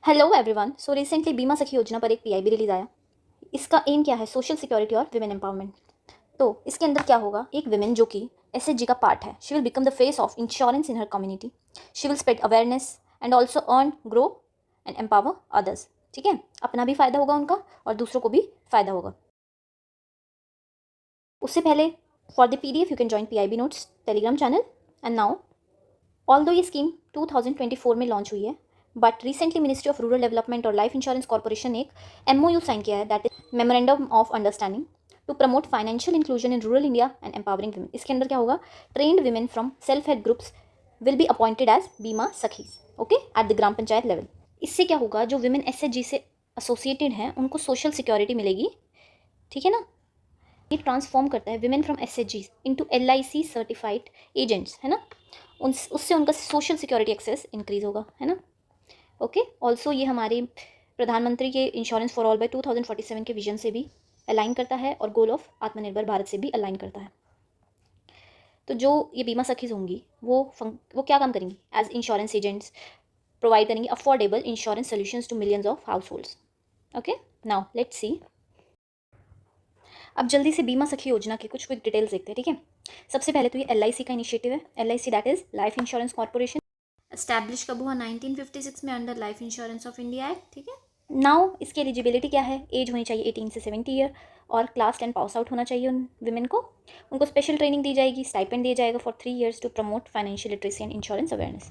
Hello everyone. So recently बीमा सखी योजना पर एक पीआईबी रिलीज आया। इसका एम क्या है? सोशल सिक्योरिटी और विमेन एम्पावरमेंट। तो इसके अंदर क्या होगा, एक विमेन जो कि एसएचजी का पार्ट है, she will become the face of insurance in her community. She will spread awareness and also earn, grow and empower others. ठीक है, अपना भी फायदा होगा उनका और दूसरों को भी फायदा होगा। उससे पहले for the PDF you can join PIB notes Telegram channel. And now although ये स्कीम 2024 में लॉन्च हुई है, but recently ministry of rural development और लाइफ इंश्योरेंस कॉर्पोरेशन ने एक एमओयू साइन किया है, that is memorandum of understanding to promote financial inclusion in rural India and empowering women. इसके अंदर क्या होगा, trained women from self help groups will be appointed as बीमा सखीज, okay, at the gram panchayat level. इससे क्या होगा, जो वुमेन एसएचजी से एसोसिएटेड हैं उनको सोशल सिक्योरिटी मिलेगी। ठीक है ना, ये ट्रांसफॉर्म करता है women from SHG into LIC certified agents, है ना। उससे उनका सोशल सिक्योरिटी एक्सेस इंक्रीज होगा, है ना। ओके, ऑल्सो ये हमारे प्रधानमंत्री के इंश्योरेंस फॉर ऑल बाय 2047 के विजन से भी अलाइन करता है और गोल ऑफ आत्मनिर्भर भारत से भी अलाइन करता है। तो जो ये बीमा सखीज होंगी वो क्या काम करेंगी? एज इंश्योरेंस एजेंट्स प्रोवाइड करेंगी affordable insurance solutions to millions of households. Okay, now let's see. अब जल्दी से बीमा सखी योजना के कुछ क्विक डिटेल्स देखते हैं। ठीक है, सबसे पहले तो ये एलआईसी का इनिशिएटिव है। LIC that is life insurance corporation, establish कब हुआ? 1956 में under life insurance of India act. ठीक है, नाउ इसकी एलिजिबिलिटी क्या है? एज होनी चाहिए 18 से 70 ईयर और क्लास 10 पास आउट होना चाहिए उन विमेन को। उनको स्पेशल ट्रेनिंग दी जाएगी, स्टाइपेंड दिया जाएगा for 3 years to promote financial literacy and insurance awareness.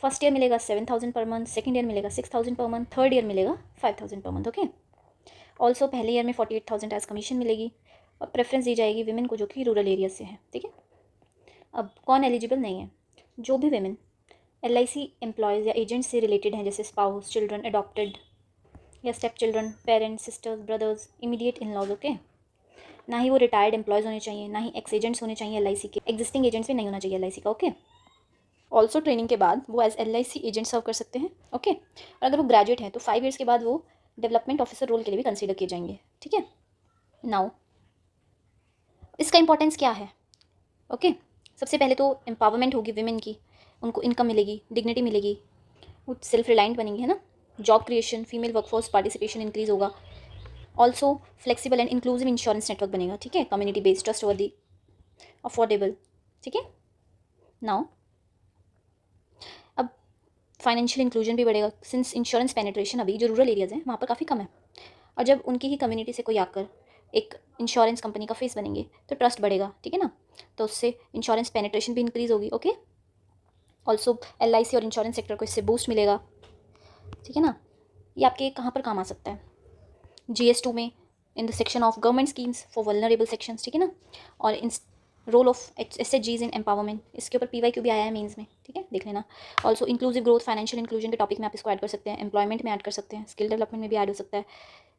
First year मिलेगा 7,000 पर मंथ, सेकंड ईयर मिलेगा 6,000 पर मंथ, थर्ड ईयर मिलेगा 5,000 पर मंथ। ओके, ऑल्सो पहले ईयर में 48,000 एज कमीशन मिलेगी और प्रेफरेंस दी जाएगी विमेन को जो कि रूरल एरिया से है। ठीक है, अब कौन एलिजिबल नहीं है? जो भी विमेन एलआईसी एम्प्लॉयज़ या एजेंट्स से रिलेटेड हैं, जैसे स्पाउस, चिल्ड्रन, अडॉप्टेड या step children, parents, sisters, brothers, immediate in laws. Okay, ना ही वो रिटायर्ड एम्प्लॉयज़ होने चाहिए, ना ही एक्स एजेंट्स होने चाहिए एलआईसी के, एग्जिस्टिंग एजेंट्स भी नहीं होना चाहिए एलआईसी का। ओके, ऑल्सो ट्रेनिंग के बाद वो एज एलआईसी एजेंट सर्व कर सकते हैं। ओके, और अगर वो ग्रेजुएट हैं तो 5 ईयर्स के बाद वो डेवलपमेंट ऑफिसर रोल के लिए भी कंसिडर किए जाएंगे। ठीक है, नाउ इसका इंपॉर्टेंस क्या है? ओके, सबसे पहले तो एम्पावरमेंट होगी विमेन की, उनको इनकम मिलेगी, डिग्निटी मिलेगी, वो सेल्फ रिलायंट बनेंगी, है ना। Job creation, female workforce participation increase होगा। Also flexible and inclusive insurance network बनेगा। ठीक है, कम्युनिटी बेस्ड, ट्रस्टवर्दी, अफोर्डेबल। ठीक है, नाउ अब फाइनेंशियल इंक्लूजन भी बढ़ेगा, सिंस इंश्योरेंस पेनिट्रेशन अभी जो रूरल एरियाज़ हैं वहाँ पर काफ़ी कम है, और जब उनकी ही कम्युनिटी से कोई आकर एक इंश्योरेंस कंपनी का फेस बनेंगे तो ट्रस्ट बढ़ेगा। ठीक है ना, तो उससे इंश्योरेंस पेनिट्रेशन भी इंक्रीज होगी। ओके, ऑल्सो एलआईसी और इंश्योरेंस सेक्टर को इससे बूस्ट मिलेगा। ठीक है ना, ये आपके कहाँ पर काम आ सकता है? GS2 में in the section of government schemes for vulnerable sections. ठीक है ना, और इन रोल ऑफ एसएचजीज इन एम्पावरमेंट, इसके ऊपर PYQ भी आया है मेंस में। ठीक है, देख लेना। Also inclusive growth, financial inclusion के टॉपिक में आप इसको ऐड कर सकते हैं, एम्प्लॉयमेंट में ऐड कर सकते हैं, स्किल डेवलपमेंट में भी ऐड हो सकता है।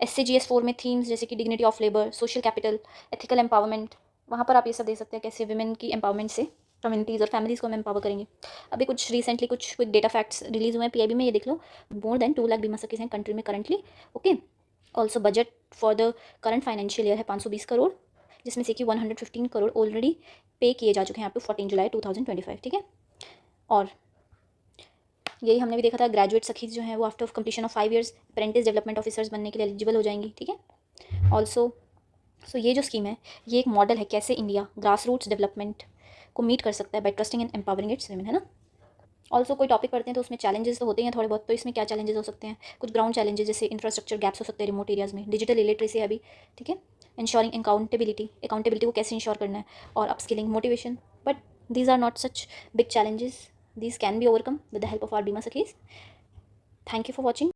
SCGS4 में थीम्स जैसे कि dignity of labour, social capital, ethical empowerment, वहाँ पर आप ये सब दे सकते हैं, कैसे वुमेन की एम्पावरमेंट से कम्युनिटीज़ और फैमिलीज़ को हम एम्पावर करेंगे। अभी कुछ रिसेंटली कुछ डेटा फैक्ट्स रिलीज हुए हैं PIB में, ये देख लो। मोर देन 2 लाख बीमा सखीज हैं कंट्री में currently. Okay, also budget for the current financial year है 520 करोड़, जिसमें से कि 115 करोड़ ऑलरेडी पे किए जा चुके हैं अप टू 14 जुलाई 2025। ठीक है, और यही हमने भी देखा था, ग्रेजुएट सखीज जो हैं वो after completion of 5 years apprentice development officers बनने के लिए एलिजिबल हो जाएंगी। ठीक है, ऑल्सो ये जो स्कीम है ये एक मॉडल है कैसे इंडिया ग्रास रूट्स डेवलपमेंट को मीट कर सकता है by trusting and empowering its women, है ना। ऑल्सो कोई टॉपिक पढ़ते हैं तो उसमें चैलेंजेस तो होते हैं थोड़े बहुत, तो इसमें क्या चैलेंजेस हो सकते हैं? कुछ ग्राउंड चैलेंजेस जैसे इंफ्रास्ट्रक्चर गैप्स हो सकते हैं रिमोट एरियाज़ में, डिजिटल इलिटरेसी है अभी। ठीक है, इंश्योरिंग अकाउंटेबिलिटी को कैसे इंश्योर करना है, और upskilling, motivation, but these are not such big challenges, these can be overcome with the help of our Bima Sakhis. Thank you for watching.